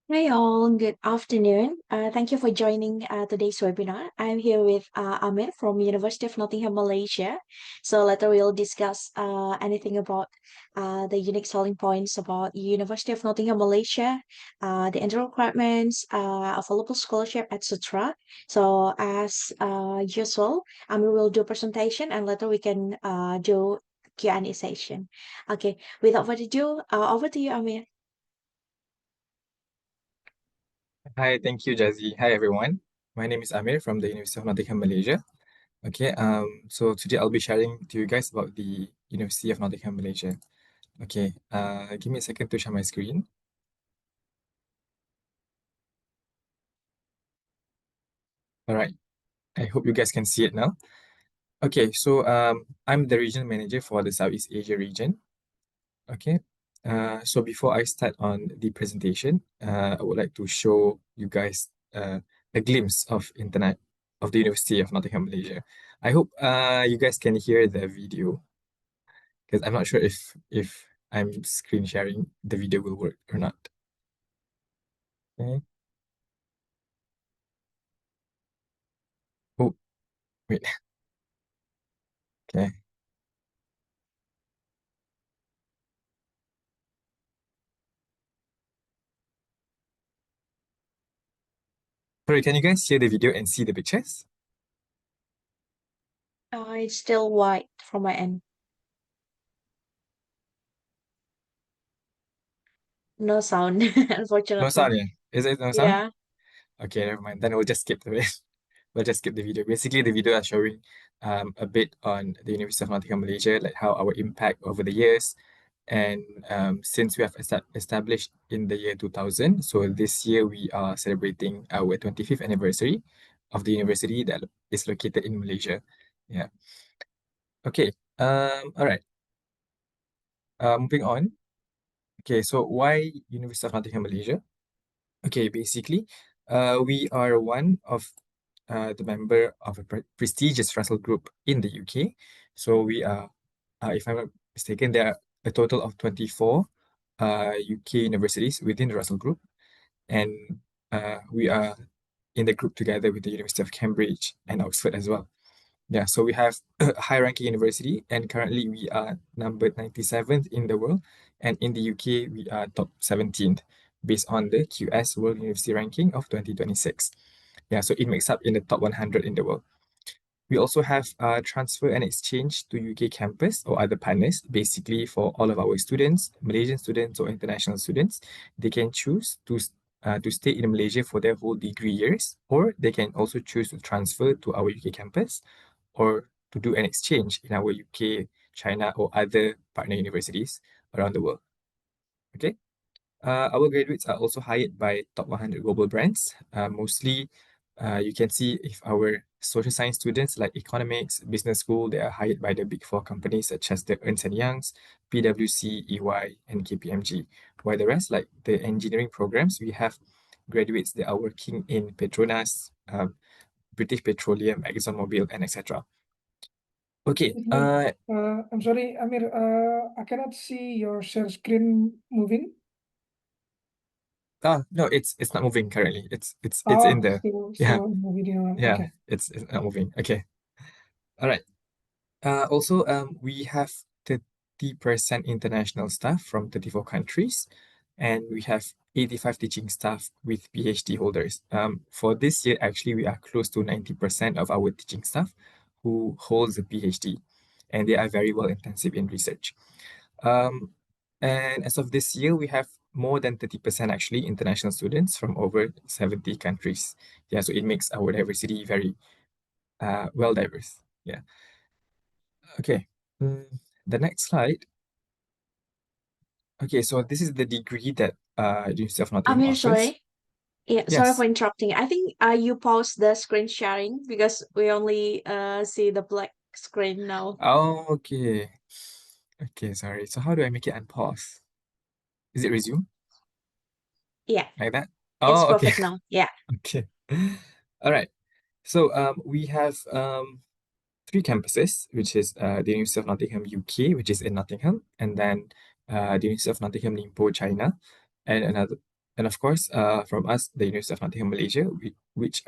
Hi all, good afternoon. Thank you for joining today's webinar. I'm here with Amir from University of Nottingham, Malaysia. So later we'll discuss anything about the unique selling points about University of Nottingham, Malaysia, the entry requirements, available scholarship, etc. So as usual, Amir will do presentation and later we can do Q&A session. Okay, without further ado, over to you, Amir. Hi, thank you, Jazzy. Hi, everyone. My name is Amir from the University of Nottingham, Malaysia. Okay, so today I'll be sharing to you guys about the University of Nottingham, Malaysia. Okay, give me a second to share my screen. All right, I hope you guys can see it now. Okay, so I'm the regional manager for the Southeast Asia region. Okay, so before I start on the presentation, I would like to show you guys a glimpse of internet of the University of Nottingham, Malaysia. I hope you guys can hear the video because I'm not sure if I'm screen sharing the video will work or not. Okay. Oh, wait. Okay. Sorry, can you guys hear the video and see the pictures? It's still white from my end. No sound, No unfortunately. sound, yeah. Is it no sound? Yeah. Okay, never mind. Then we'll just skip the we'll just skip the video. Basically, the video are showing a bit on the University of Nottingham, Malaysia, like how our impact over the years. And since we have established in the year 2000, so this year we are celebrating our 25th anniversary of the university that is located in Malaysia. Yeah. Okay. All right. Moving on. Okay, so why University of Nottingham, Malaysia? Okay, basically, we are one of the member of a prestigious Russell Group in the UK. So we are, if I'm not mistaken, there are a total of 24 UK universities within the Russell Group, and we are in the group together with the University of Cambridge and Oxford as well. Yeah, so we have a high-ranking university, and currently we are number 97th in the world, and in the UK we are top 17th based on the QS World University Ranking of 2026. Yeah, so it makes up in the top 100 in the world. We also have transfer and exchange to UK campus or other partners. Basically, for all of our students, Malaysian students or international students, they can choose to stay in Malaysia for their whole degree years, or they can also choose to transfer to our UK campus or to do an exchange in our UK, China, or other partner universities around the world. Okay. Our graduates are also hired by top 100 global brands. Mostly, you can see if our social science students like economics, business school, they are hired by the big four companies such as the Ernst& Young's, PwC, EY, and KPMG. While the rest, like the engineering programs, we have graduates that are working in Petronas, British Petroleum, ExxonMobil, and etc. Okay. I'm sorry, Amir. I cannot see your share screen moving. No, it's not moving currently. It's in Oh, the yeah, still in the video one. yeah, Okay. it's not moving. Okay. All right. Also, we have 30% international staff from 34 countries, and we have 85 teaching staff with PhD holders. For this year, actually, we are close to 90% of our teaching staff who holds a PhD, and they are very well intensive in research. Um, and as of this year, we have more than 30% actually international students from over 70 countries. Yeah, so it makes our diversity very well diverse. Yeah. Okay. The next slide. Okay, so this is the degree that University of Nottingham Amir, offers. sorry. Yeah, sorry for Yes. interrupting. I think you paused the screen sharing because we only see the black screen now. Oh, okay. Okay, sorry. So how do I make it unpause? Is it resume Yeah, like that? it's Oh, okay. perfect now. Yeah. Okay. All right. So we have three campuses, which is the University of Nottingham, UK, which is in Nottingham, and then the University of Nottingham, Ningbo, China, and And of course, from us, the University of Nottingham Malaysia, which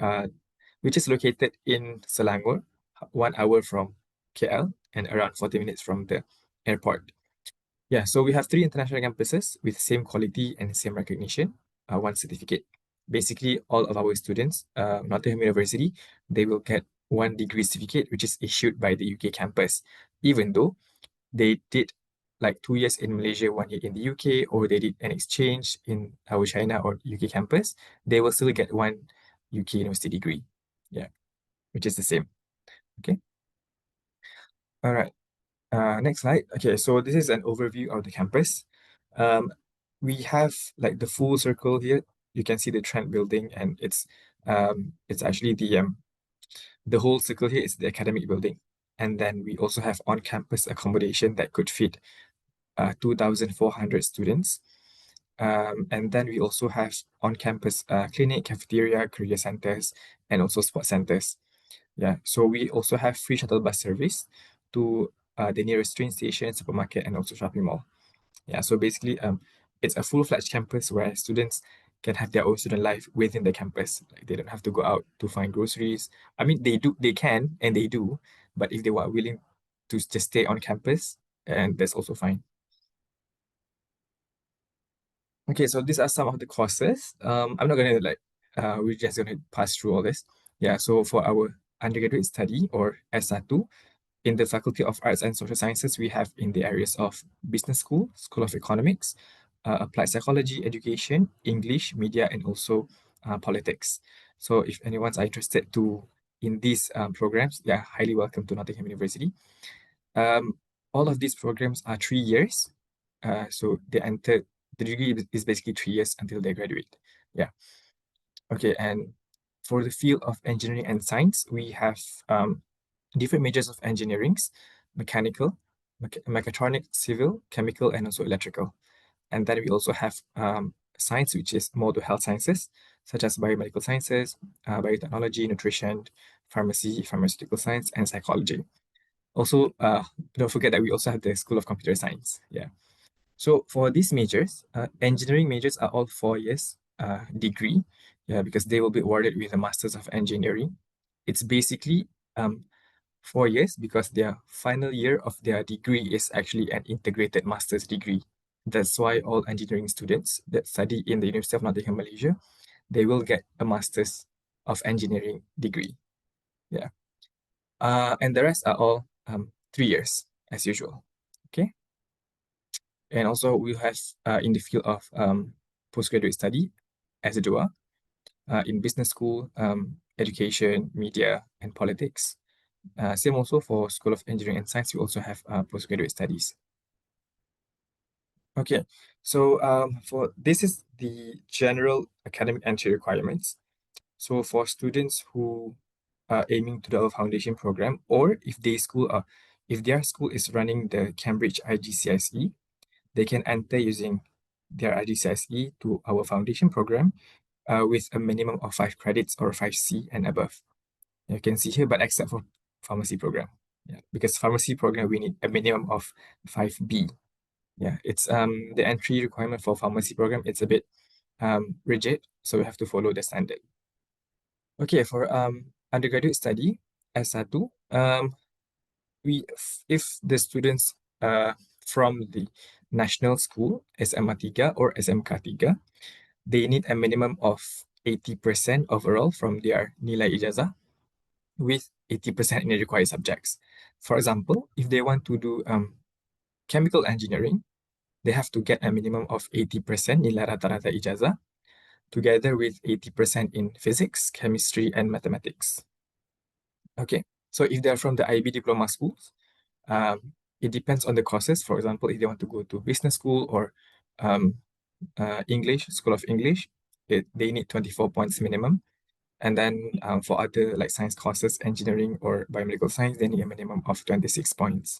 is located in Selangor, 1 hour from KL and around 40 minutes from the airport. Yeah, so we have 3 international campuses with same quality and same recognition, one certificate. Basically, all of our students, Nottingham University, they will get one degree certificate, which is issued by the UK campus, even though they did like 2 years in Malaysia, 1 year in the UK, or they did an exchange in our China or UK campus, they will still get one UK university degree. Yeah, which is the same. Okay. All right. Next slide. Okay, so this is an overview of the campus. We have like the full circle here. You can see the Trent building, and it's actually the whole circle here is the academic building. And then we also have on-campus accommodation that could fit 2,400 students. And then we also have on-campus clinic, cafeteria, career centers, and also sports centers. Yeah, so we also have free shuttle bus service to the nearest train station, supermarket, and also shopping mall. Yeah, so basically, it's a full-fledged campus where students can have their own student life within the campus. Like they don't have to go out to find groceries. I mean, they can, and they do, but if they were willing to just stay on campus, and that's also fine. Okay, so these are some of the courses. I'm not gonna we're just gonna pass through all this. Yeah, so for our undergraduate study or S1, in the Faculty of Arts and Social Sciences, we have in the areas of business school, School of Economics, applied psychology, education, English, media, and also politics. So if anyone's interested in these programs, they are highly welcome to Nottingham University. Um, all of these programs are 3 years. So the degree is basically 3 years until they graduate. Yeah. Okay, and for the field of engineering and science, we have different majors of engineerings, mechanical, mechatronic, civil, chemical, and also electrical. And then we also have science, which is more to health sciences, such as biomedical sciences, biotechnology, nutrition, pharmacy, pharmaceutical science, and psychology. Also, don't forget that we also have the School of Computer Science. Yeah. So for these majors, engineering majors are all 4 years degree, yeah, because they will be awarded with a Masters of Engineering. It's basically 4 years because their final year of their degree is actually an integrated master's degree. That's why all engineering students that study in the University of Nottingham, Malaysia, they will get a Masters of Engineering degree. Yeah. And the rest are all 3 years as usual. Okay. And also we have in the field of postgraduate study as a dual in business school, education, media, and politics. Same also for School of Engineering and Science, we also have postgraduate studies. Okay, so for this is the general academic entry requirements. So for students who are aiming to the foundation program, or if their school is running the Cambridge IGCSE, they can enter using their IGCSE to our foundation program with a minimum of 5 credits or 5C and above. You can see here, but except for pharmacy program. Yeah, because pharmacy program we need a minimum of 5B. Yeah, it's the entry requirement for pharmacy program, it's a bit rigid, so we have to follow the standard. Okay, for undergraduate study, S1, if the students from the national school, SMA 3 or SMK 3, they need a minimum of 80% overall from their nilai ijazah with 80% in the required subjects. For example, if they want to do chemical engineering, they have to get a minimum of 80% nilai rata-rata ijazah together with 80% in physics, chemistry, and mathematics. Okay, so if they're from the IB diploma schools, it depends on the courses. For example, if they want to go to business school or English, School of English, they need 24 points minimum. And then for other like science courses, engineering or biomedical science, they need a minimum of 26 points.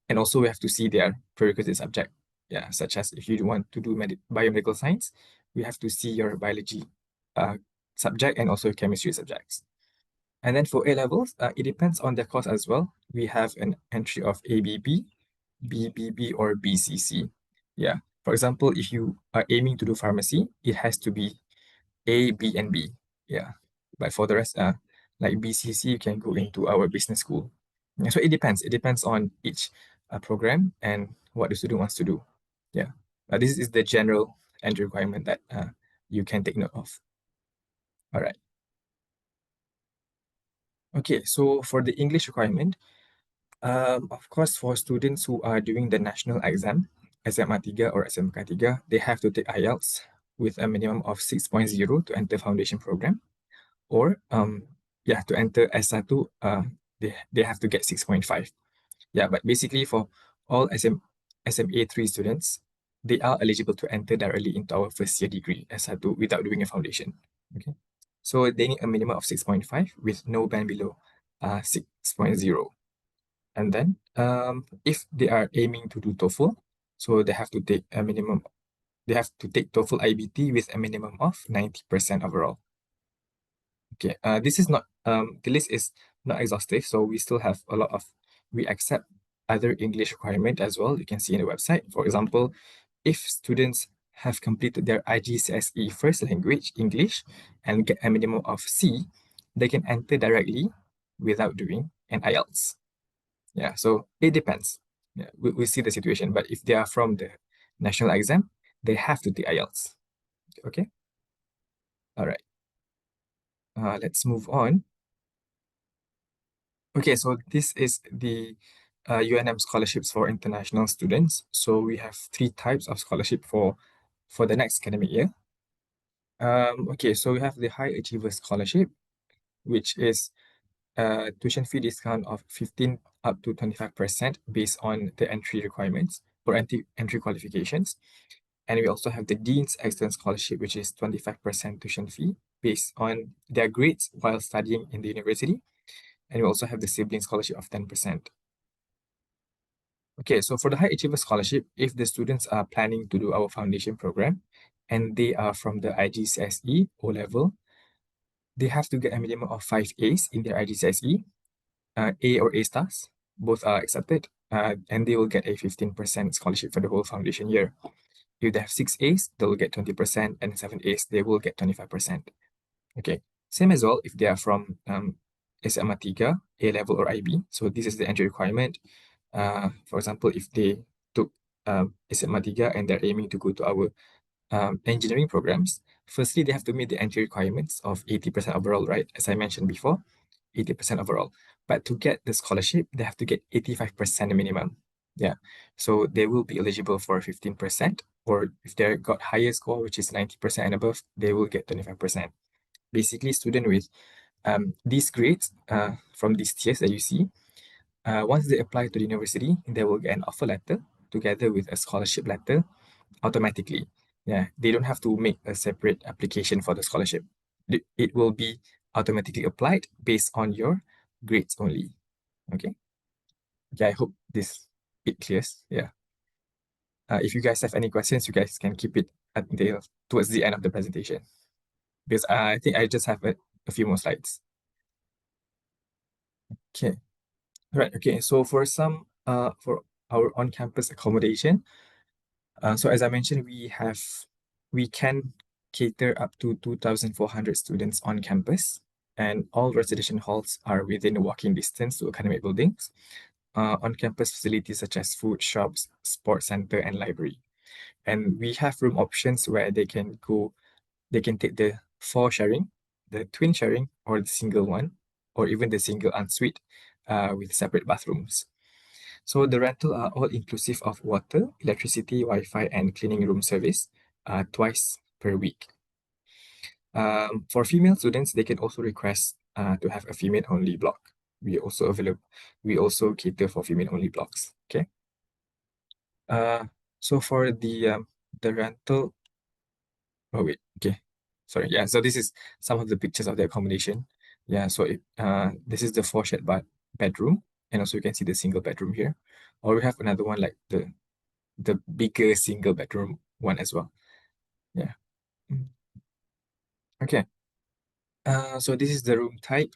And also we have to see their prerequisite subject. Yeah, such as if you want to do biomedical science, we have to see your biology subject and also chemistry subjects. And then for A levels, it depends on their course as well. We have an entry of ABB, BBB, or BCC. Yeah. For example, if you are aiming to do pharmacy, it has to be A, B, and B. Yeah. But for the rest, like BCC, you can go into our business school. Yeah, so it depends. It depends on each program and what the student wants to do. Yeah. This is the general entry requirement that you can take note of. All right. Okay, so for the English requirement, of course, for students who are doing the national exam, SMA 3 or SMK 3, they have to take IELTS with a minimum of 6.0 to enter foundation program. Or yeah, to enter S1, they have to get 6.5. Yeah, but basically for all SMA3 students, they are eligible to enter directly into our first year degree S1 without doing a foundation. Okay. So they need a minimum of 6.5 with no band below 6.0. And then if they are aiming to do TOEFL, so they have to take a minimum, they have to take TOEFL IBT with a minimum of 90% overall. Okay, this is not the list is not exhaustive, so we still have a lot of we accept other English requirement as well. You can see in the website. For example, if students have completed their IGCSE first language English and get a minimum of C, they can enter directly without doing an IELTS. Yeah, so it depends. Yeah, we see the situation, but if they are from the national exam, they have to take IELTS. Okay. All right. Let's move on. Okay, so this is the UNM scholarships for international students. So we have three types of scholarship for the next academic year. Okay, so we have the High Achiever Scholarship, which is a tuition fee discount of 15 up to 25% based on the entry requirements or entry qualifications. And we also have the Dean's Excellence Scholarship, which is 25% tuition fee based on their grades while studying in the university. And we also have the Sibling Scholarship of 10%. Okay, so for the High Achiever Scholarship, if the students are planning to do our foundation program and they are from the IGCSE O level, they have to get a minimum of 5 A's in their IGCSE, A or A stars, both are accepted, and they will get a 15% scholarship for the whole foundation year. If they have 6 A's, they will get 20%, and 7 A's, they will get 25%. Okay, same as well if they are from SMA 3, A level or IB. So this is the entry requirement. For example, if they took SMA 3 and they're aiming to go to our engineering programs, firstly, they have to meet the entry requirements of 80% overall, right? As I mentioned before, 80% overall. But to get the scholarship, they have to get 85% minimum. Yeah. So they will be eligible for 15%, or if they got higher score, which is 90% and above, they will get 25%. Basically, student with these grades from these tiers that you see, once they apply to the university, they will get an offer letter together with a scholarship letter automatically. Yeah, they don't have to make a separate application for the scholarship. It will be automatically applied based on your grades only. Okay. Yeah, I hope this it clears. Yeah. If you guys have any questions, you guys can keep it until towards the end of the presentation, because I think I just have a few more slides. Okay. Right. Okay. So for some for our on-campus accommodation, so as I mentioned, we can cater up to 2,400 students on campus, and all residential halls are within a walking distance to academic buildings. On-campus facilities such as food, shops, sports center, and library. And we have room options where they can take the four sharing, the twin sharing, or the single one, or even the single ensuite with separate bathrooms. So the rental are all inclusive of water, electricity, Wi-Fi, and cleaning room service twice per week. For female students, they can also request to have a female-only block. We also cater for female-only blocks. Okay. So for the rental, oh wait, okay, sorry, yeah. So this is some of the pictures of the accommodation. Yeah, so this is the four shared bedroom, and also you can see the single bedroom here. Or we have another one like the bigger single bedroom one as well. Yeah. Mm. Okay. So this is the room type.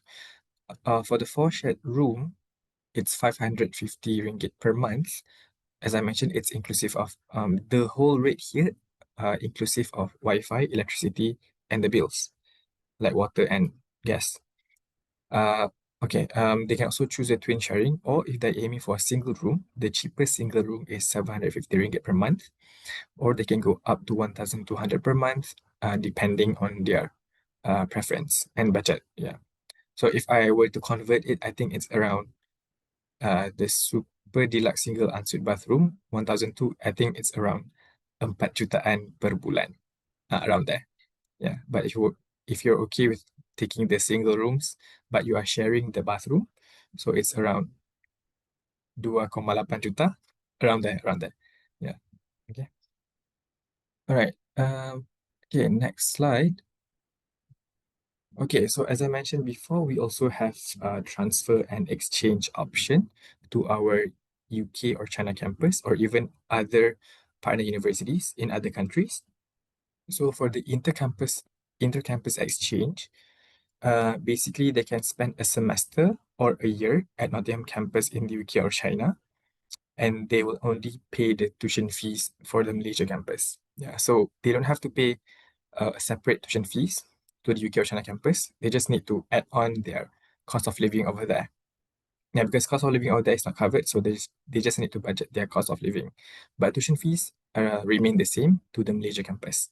For the four shared room, it's 550 ringgit per month. as I mentioned, it's inclusive of the whole rate here, inclusive of Wi-Fi, electricity, and the bills, like water and gas. Okay, they can also choose a twin sharing, or if they're aiming for a single room, the cheapest single room is 750 ringgit per month, or they can go up to 1,200 per month, depending on their preference and budget. Yeah. So if I were to convert it, I think it's around the super deluxe single ensuite bathroom, 1,002, I think it's around 4 jutaan per bulan, around there. Yeah, but if you're okay with taking the single rooms, but you are sharing the bathroom, so it's around 2,8 juta, around there. Yeah. Okay. All right. Okay, next slide. Okay, so as I mentioned before, we also have transfer and exchange option to our UK or China campus, or even other partner universities in other countries. So for the intercampus exchange, basically they can spend a semester or a year at Nottingham campus in the UK or China, and they will only pay the tuition fees for the Malaysia campus. Yeah, so they don't have to pay separate tuition fees to the UK or China campus. They just need to add on their cost of living over there. Yeah, because cost of living over there is not covered, so they just need to budget their cost of living. But tuition fees remain the same to the Malaysia campus.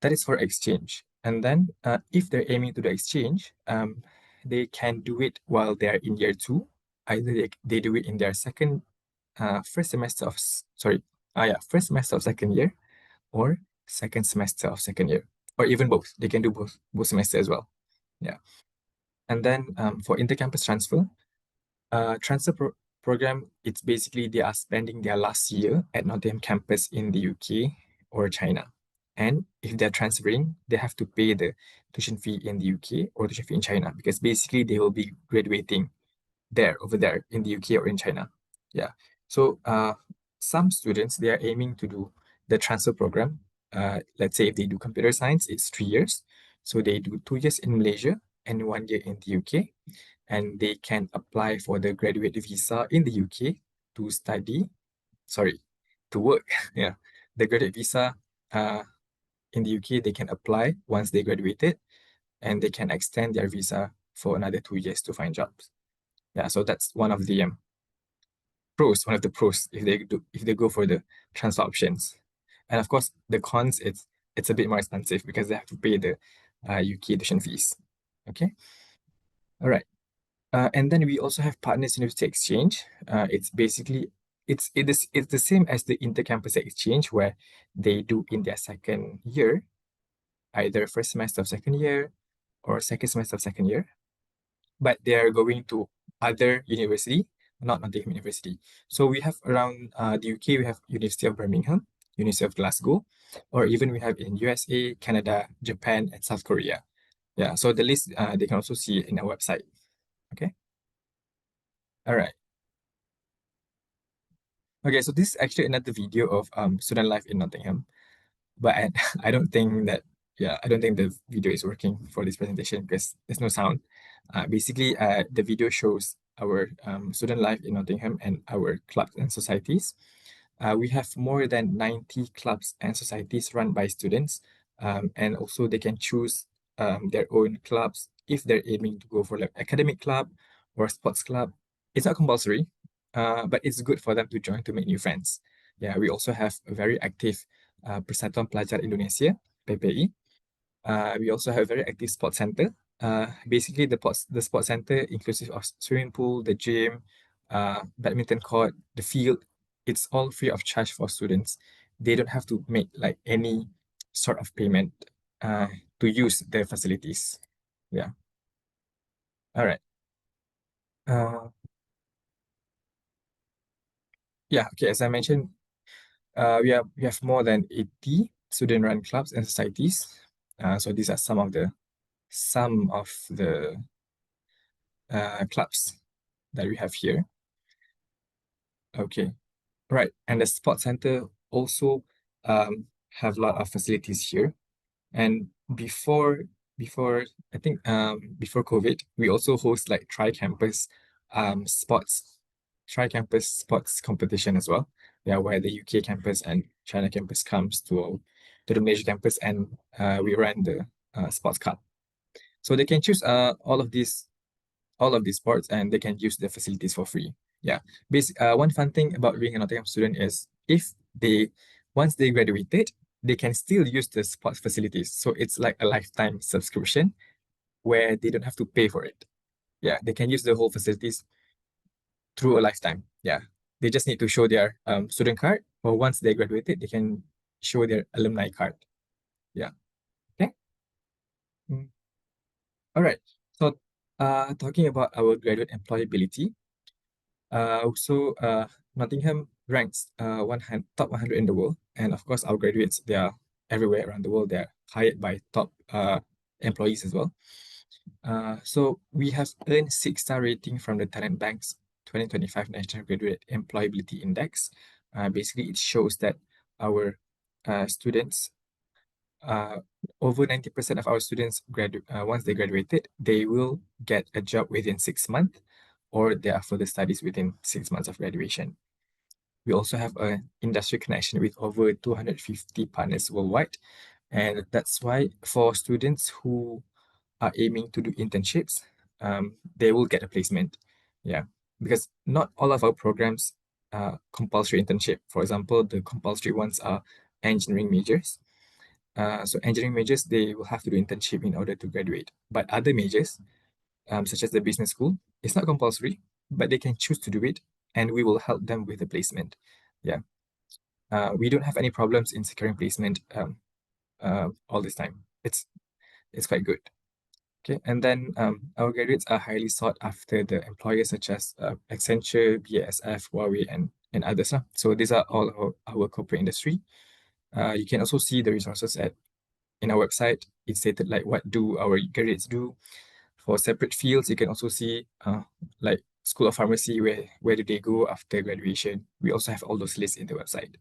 That is for exchange. And then if they're aiming to the exchange, they can do it while they're in year two. Either they do it in their first semester of, first semester of second year, or second semester of second year, or even both. They can do both semesters as well. Yeah. And then for intercampus transfer, program, it's basically they are spending their last year at Nottingham campus in the UK or China. And if they're transferring, they have to pay the tuition fee in the UK or tuition fee in China, because basically they will be graduating over there in the UK or in China. Yeah. So some students, they are aiming to do the transfer program. Let's say if they do computer science, it's 3 years. So they do 2 years in Malaysia and 1 year in the UK, and they can apply for the graduate visa in the UK to to work. Yeah, the graduate visa in the UK, they can apply once they graduated, and they can extend their visa for another 2 years to find jobs. Yeah, so that's one of the pros if they go for the transfer options. And of course, the cons, it's a bit more expensive because they have to pay the UK tuition fees. Okay, all right. And then we also have Partners University Exchange. It's basically it's the same as the intercampus exchange, where they do in their second year, either first semester of second year or second semester of second year, but they are going to other university, not Nottingham University. So we have around the UK, we have University of Birmingham, University of Glasgow, or even we have in USA, Canada, Japan, and South Korea. Yeah, so the list they can also see in our website. Okay. All right. Okay, so this is actually another video of student life in Nottingham, but I don't think I don't think the video is working for this presentation because there's no sound. Basically, the video shows our student life in Nottingham and our clubs and societies. We have more than 90 clubs and societies run by students, and also they can choose their own clubs if they're aiming to go for like academic club or sports club. It's not compulsory, but it's good for them to join to make new friends. Yeah, we also have a very active Persatuan Pelajar Indonesia, PPI. We also have a very active sports center. Basically, the sports center, inclusive of swimming pool, the gym, badminton court, the field, it's all free of charge for students. They don't have to make like any sort of payment uh, to use the facilities. Yeah. All right. Uh, yeah. Okay. As I mentioned, we have more than 80 student-run clubs and societies. So these are some of the clubs that we have here. Okay, right. And the sports center also have a lot of facilities here. And before I think before COVID, we also host like tri-campus sports tri-campus sports competition as well. Yeah, where the UK campus and China campus comes to the Malaysia campus, and we run the sports cup. So they can choose all of these sports, and they can use the facilities for free. Yeah. One fun thing about being a Nottingham student is if they once they graduated, they can still use the sports facilities. So it's like a lifetime subscription where they don't have to pay for it. Yeah, they can use the whole facilities through a lifetime. Yeah. They just need to show their student card, or once they graduated, they can show their alumni card. Yeah. Okay. Mm. All right. So talking about our graduate employability, Nottingham ranks top 100 in the world, and of course our graduates, they are everywhere around the world. They are hired by top employees as well. So we have earned 6-star rating from the Talent Bank's 2025 National Graduate Employability Index. Basically, it shows that our students, uh, over 90% of our students once they graduated, they will get a job within 6 months, or their further studies within 6 months of graduation. We also have an industry connection with over 250 partners worldwide. And that's why for students who are aiming to do internships, they will get a placement. Yeah, because not all of our programs are compulsory internship. For example, the compulsory ones are engineering majors. So engineering majors, they will have to do internship in order to graduate. But other majors, such as the business school, it's not compulsory, but they can choose to do it, and we will help them with the placement. Yeah. We don't have any problems in securing placement all this time. It's quite good. Okay, and then our graduates are highly sought after the employers such as Accenture, BASF, Huawei, and others. So these are all our corporate industry. You can also see the resources in our website. It's stated like what do our graduates do. For separate fields, you can also see like School of Pharmacy, where do they go after graduation. We also have all those lists in the website.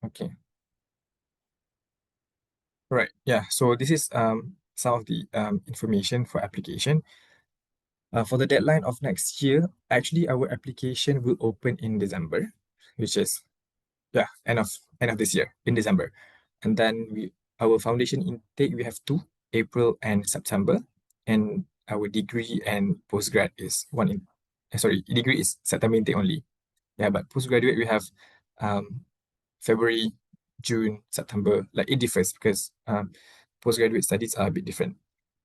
Okay. Right. Yeah. So this is some of the information for application. For the deadline of next year, actually our application will open in December, which is end of this year in December. And then our foundation intake, we have two, April and September, and our degree and postgrad is degree is September intake only. Yeah, but postgraduate we have February, June, September. Like it differs because postgraduate studies are a bit different.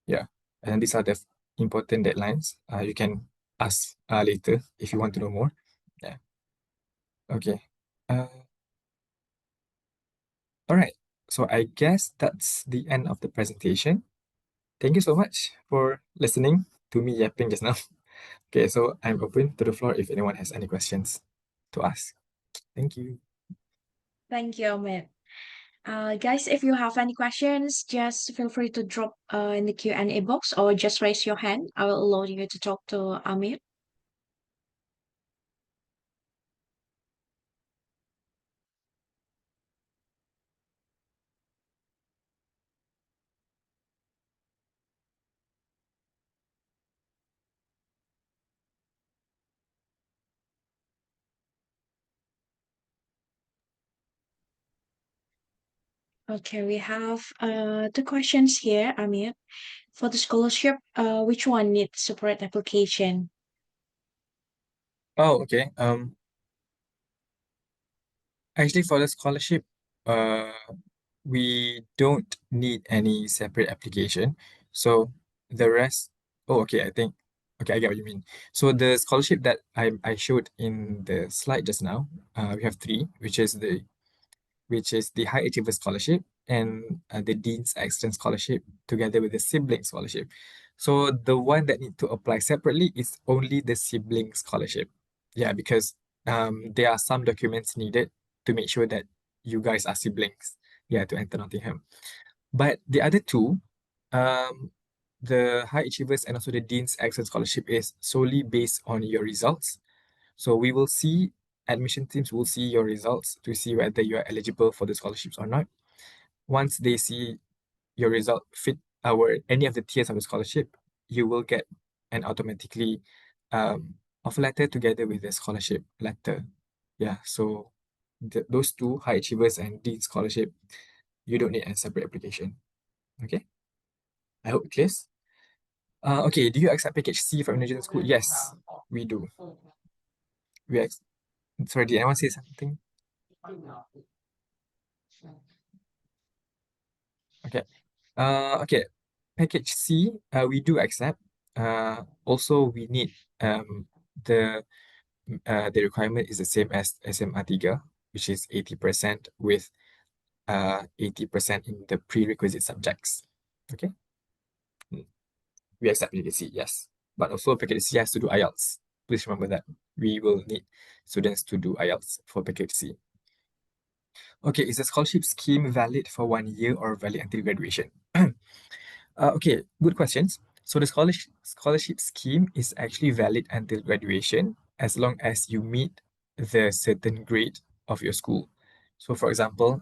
Yeah, and these are the important deadlines. You can ask later if you want to know more. Yeah. Okay. Uh, all right. So I guess that's the end of the presentation. Thank you so much for listening to me yapping just now. Okay, so I'm open to the floor if anyone has any questions to ask. Thank you. Thank you, Amit. Guys, if you have any questions, just feel free to drop in the Q&A box or just raise your hand. I will allow you to talk to Amit. Okay, we have two questions here, Amit. For the scholarship, which one needs separate application? Oh, okay. Actually, for the scholarship, uh, we don't need any separate application. So the rest, oh, okay, okay, I get what you mean. So the scholarship that I showed in the slide just now, we have three, which is the High Achiever Scholarship and the Dean's Excellence Scholarship together with the Sibling Scholarship. So the one that need to apply separately is only the Sibling Scholarship. Yeah, because there are some documents needed to make sure that you guys are siblings. Yeah, to enter Nottingham. But the other two, um, the High Achievers and also the Dean's Excellence Scholarship is solely based on your results. So we will see, admission teams will see your results to see whether you are eligible for the scholarships or not. Once they see your result fit any of the tiers of the scholarship, you will get an automatically offer letter together with the scholarship letter. Yeah, so those two, high achievers and dean scholarship, you don't need a separate application. Okay, I hope it clears. Okay, do you accept package C from Indonesian school? Yes, we do. Sorry, did anyone say something? Okay. Okay. Package C, we do accept. Also we need the requirement is the same as SMA 3, which is 80% with 80% in the prerequisite subjects. Okay. We accept package C, yes. But also package C has to do IELTS. Please remember that. We will need students to do IELTS for package C. Okay, is the scholarship scheme valid for 1 year or valid until graduation? Okay, good questions. So the scholarship scheme is actually valid until graduation as long as you meet the certain grade of your school. So for example,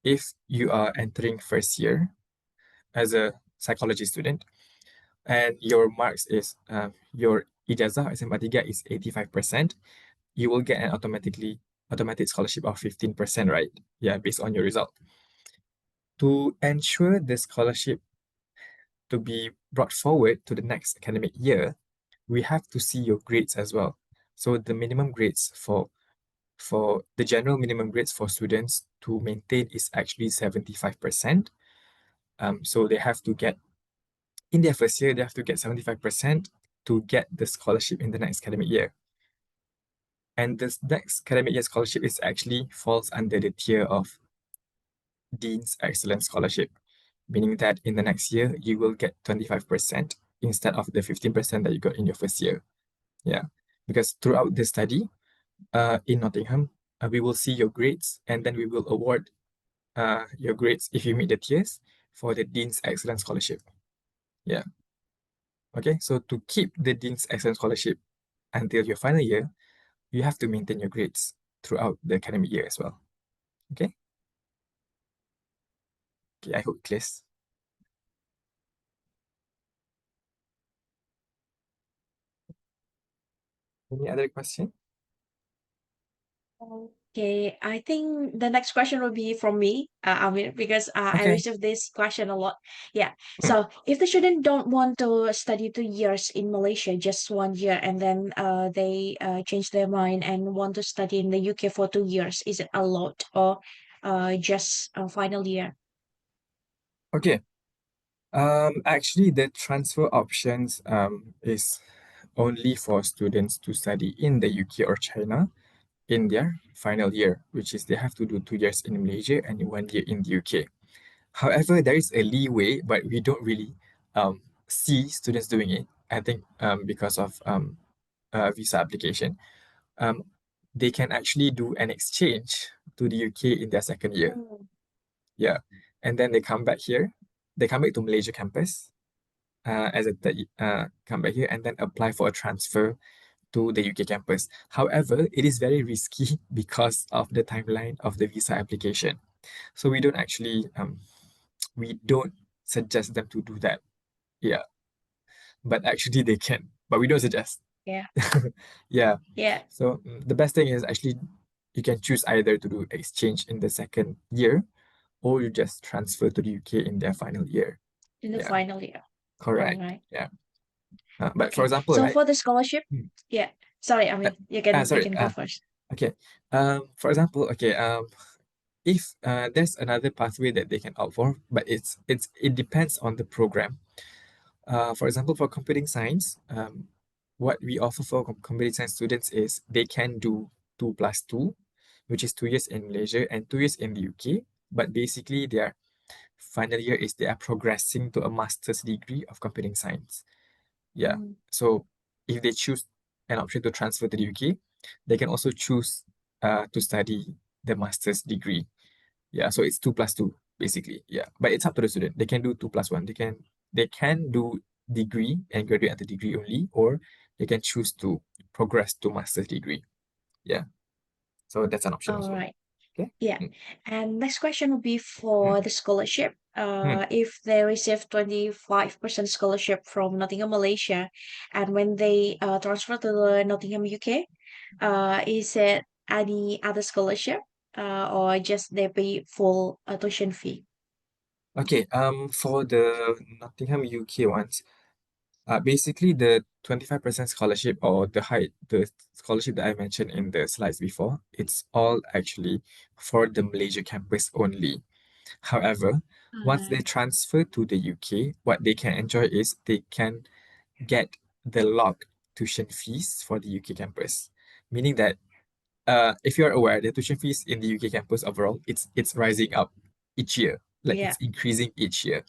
if you are entering first year as a psychology student and your marks is your ijazah SMA 3 is 85%, you will get an automatic scholarship of 15%, right? Yeah, based on your result. To ensure the scholarship to be brought forward to the next academic year, we have to see your grades as well. So the minimum grades for the general minimum grades for students to maintain is actually 75%. So they have to get in their first year, they have to get 75% to get the scholarship in the next academic year. And this next academic year scholarship is actually falls under the tier of Dean's Excellence Scholarship, meaning that in the next year, you will get 25% instead of the 15% that you got in your first year. Yeah, because throughout the study in Nottingham, we will see your grades and then we will award your grades if you meet the tiers for the Dean's Excellence Scholarship. Yeah. Okay, so to keep the Dean's Excellence Scholarship until your final year, you have to maintain your grades throughout the academic year as well. Okay? Okay, I hope it clears. Any other question? Okay, I think the next question will be from me, Amir, because I Okay. received this question a lot. Yeah. Mm. So if the student don't want to study 2 years in Malaysia, just 1 year, and then they change their mind and want to study in the UK for 2 years, is it allowed or just a final year? Okay. Actually, the transfer options is only for students to study in the UK or China in their final year, which is they have to do 2 years in Malaysia and 1 year in the UK. However, there is a leeway, but we don't really see students doing it. I think because of visa application, um, they can actually do an exchange to the UK in their second year. Mm. Yeah, and then they come back here. They come back to Malaysia campus as a third, come back here and then apply for a transfer to the UK campus. However, it is very risky because of the timeline of the visa application. So we don't suggest them to do that. Yeah, but actually they can, but we don't suggest. Yeah. Yeah. Yeah. So the best thing is actually you can choose either to do exchange in the second year or you just transfer to the UK in their final year. In the Yeah, final year. All correct. right. Yeah. But for Okay. example, So right? for the scholarship, Hmm. yeah. Sorry, I mean you Sorry. can go first. Okay. For example, okay. If there's another pathway that they can opt for, but it depends on the program. For example, for computing science, what we offer for computing science students is they can do 2+2, which is 2 years in Malaysia and 2 years in the UK. But basically, their final year is they are progressing to a master's degree of computing science. Yeah. Mm. So if they choose an option to transfer to the UK, they can also choose to study the master's degree. Yeah. So it's 2+2 basically. Yeah. But it's up to the student. They can do 2+1. They can do degree and graduate at the degree only, or they can choose to progress to master's degree. Yeah. So that's an option All also. right. Okay. Yeah. Mm. And next question would be Mm. for the scholarship. Mm. If they receive 25% scholarship from Nottingham, Malaysia, and when they transfer to the Nottingham, UK, is it any other scholarship, or just they pay full tuition fee? Okay. For the Nottingham UK ones, basically the 25% scholarship or the scholarship that I mentioned in the slides before, it's all actually for the Malaysia campus only. However, once they Uh, transfer to the UK, what they can enjoy is they can get the locked tuition fees for the UK campus, meaning that if you're aware, the tuition fees in the UK campus overall, it's rising up each year, like yeah. it's increasing each year.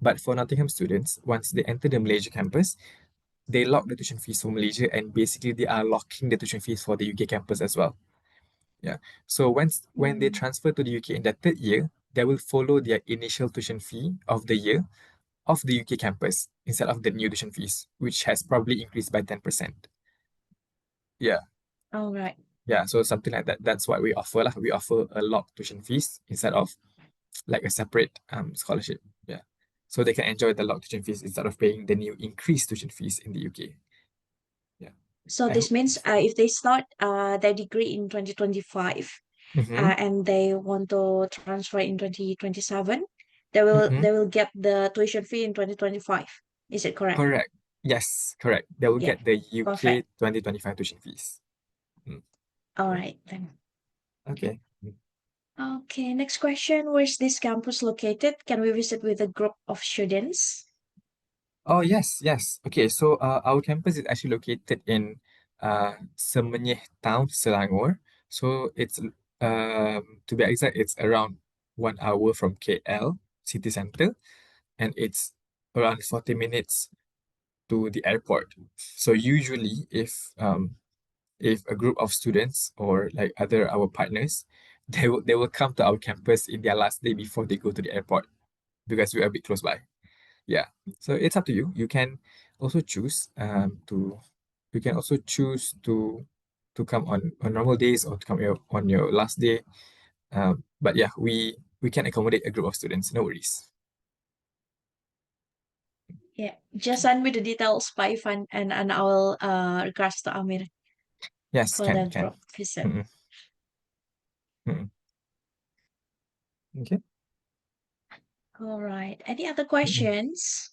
But for Nottingham students, once they enter the Malaysia campus, they lock the tuition fees for Malaysia, and basically they are locking the tuition fees for the UK campus as well. Yeah. So when they Mm. transfer to the UK in the third year, they will follow their initial tuition fee of the year of the UK campus instead of the new tuition fees, which has probably increased by 10%. Yeah. All right. Yeah. So something like that. That's what we offer. Lah. We offer a locked tuition fees instead of like a separate scholarship. Yeah. So they can enjoy the locked tuition fees instead of paying the new increased tuition fees in the UK. Yeah. So I this hope. means if they start their degree in 2025, Mm-hmm. and they want to transfer in 2027, Mm-hmm. they will get the tuition fee in 2025. Is it correct? Correct. Yes, correct. They will Yeah, get the UK perfect. 2025 tuition fees. Mm, All yeah. right then. Okay. Mm. Okay, next question. Where's this campus located? Can we visit with a group of students? Oh, yes, yes. Okay, so our campus is actually located in Semenyih Town, Selangor. So it's to be exact, it's around 1 hour from KL city center, and it's around 40 minutes to the airport. So usually, if a group of students or like other our partners, they will come to our campus in their last day before they go to the airport because we're a bit close by. Yeah. So it's up to you. Also choose to you can also choose to come on normal days or to come on your last day. But yeah, we can accommodate a group of students. No worries. Yeah, just send me the details by Ivan, and I will request to Amir Yes, for the can. group visit. Mm-mm, mm-mm. Okay. All right. Any other Mm-mm. questions?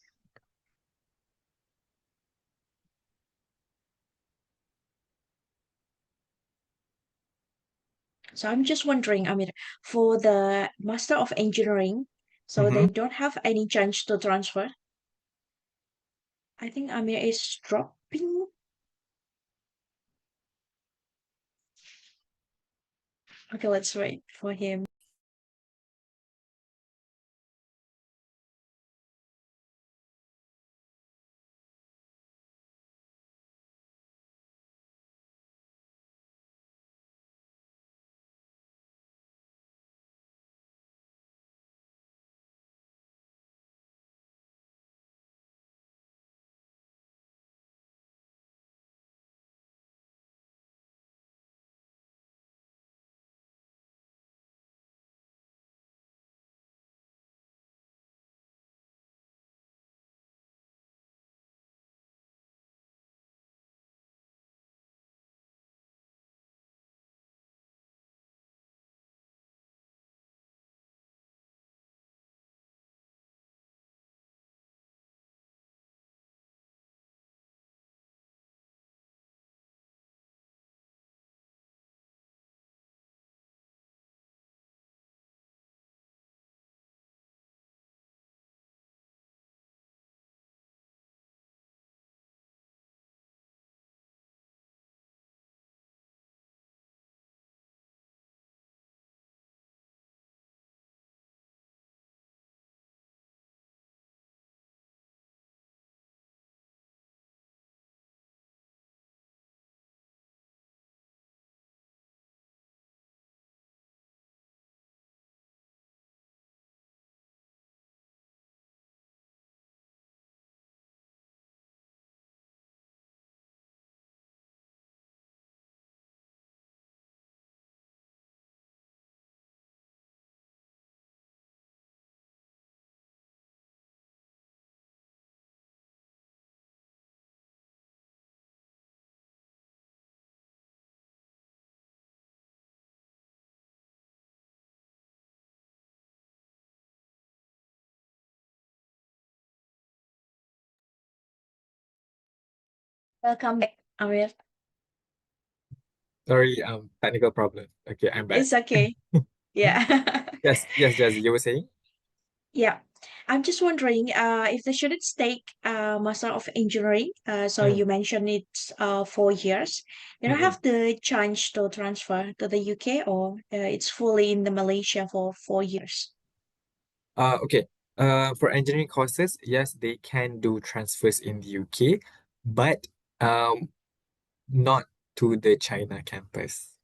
So I'm just wondering, Amir, for the Master of Engineering, so they Mm-hmm. don't have any chance to transfer. I think Amir is dropping. Okay, let's wait for him. Welcome back, Amir. Sorry, technical problem. Okay, I'm back. It's okay. Yeah. Yes, Jazzy, you were saying? Yeah. I'm just wondering, if the students take Master of Engineering, so Mm, you mentioned it's 4 years, you don't mm-mm. have the chance to transfer to the UK, or it's fully in the Malaysia for 4 years. Okay. For engineering courses, yes, they can do transfers in the UK, but um, not to the China campus.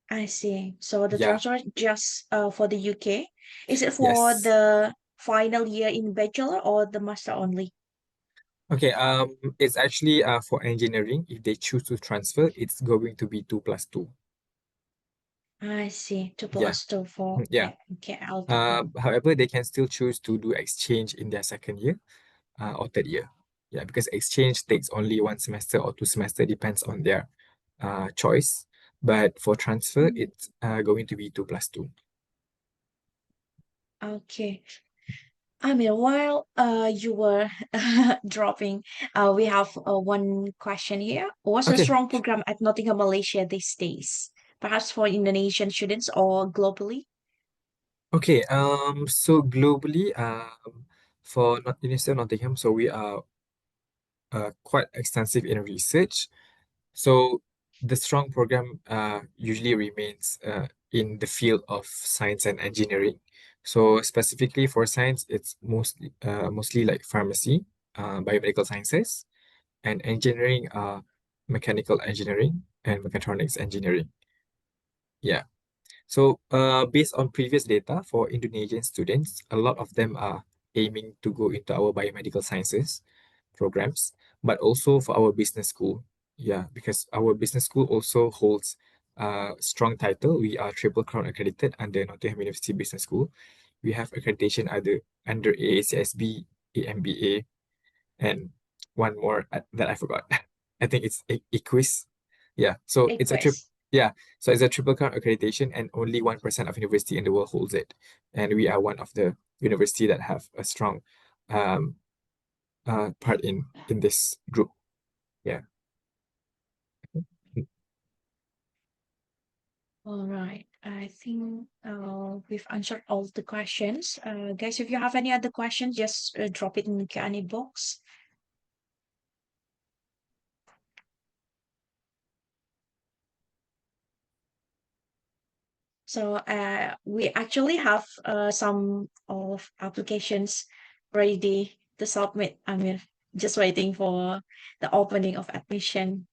I see. So the Yeah, transfer just for the UK. Is it for yes. the final year in bachelor or the master only? Okay, it's actually for engineering, if they choose to transfer, it's going to be 2+2. I see. Two Yeah, plus two for yeah. okay, I'll take note. However, they can still choose to do exchange in their second year or third year. Yeah, because exchange takes only 1 semester or 2 semester, depends on their choice. But for transfer, Mm, it's going to be 2+2. okay. I mean, while you were dropping, we have one question here. What's a Okay, strong program at Nottingham, Malaysia these days? Perhaps for Indonesian students or globally? okay. So globally, for University of Nottingham, so we are quite extensive in research. So the strong program usually remains in the field of science and engineering. So specifically for science, it's mostly like pharmacy, biomedical sciences, and engineering, mechanical engineering and mechatronics engineering. Yeah. So based on previous data for Indonesian students, a lot of them are aiming to go into our biomedical sciences programs, but also for our business school. Yeah, because our business school also holds a strong title. We are triple crown accredited under Nottingham University Business School. We have accreditation either under AACSB, AMBA, and one more that I forgot. I think it's EQUIS. Yeah, so it's a trip. Request. Yeah, so it's a triple crown accreditation, and only 1% of university in the world holds it. And we are one of the university that have a strong um part in this group. Yeah. All right. I think we've answered all the questions. Guys, if you have any other questions, just drop it in the Q&A box. So we actually have some of applications ready to submit. I mean, just waiting for the opening of admission.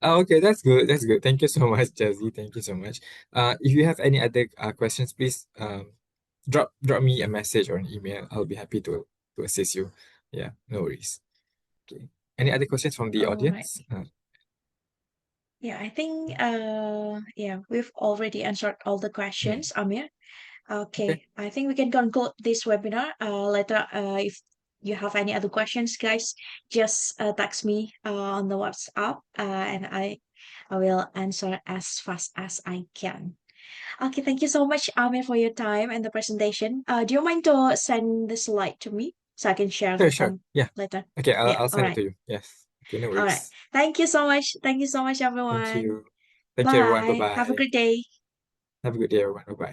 Oh, okay, that's good. That's good. Thank you so much, Jazzy. Thank you so much. If you have any other questions, please drop me a message or an email. I'll be happy to assist you. Yeah, no worries. Okay. Any other questions from the All right. audience? Yeah, I think yeah, we've already answered all the Hmm. questions, Amir. Okay. Okay, I think we can conclude this webinar. Later, if you have any other questions, guys, just text me on the WhatsApp, and I will answer as fast as I can. Okay, thank you so much, Amir, for your time and the presentation. Do you mind to send the slide to me so I can share Sure, sure. Yeah. later? Okay, I'll Yeah, I'll all send it right. to you. Yes. Okay, no All right. worries. Thank you so much. Thank you so much, Thank everyone. you. Thank you, everyone. Bye. Have a Bye-bye. great day. Have a good day, everyone. Bye-bye.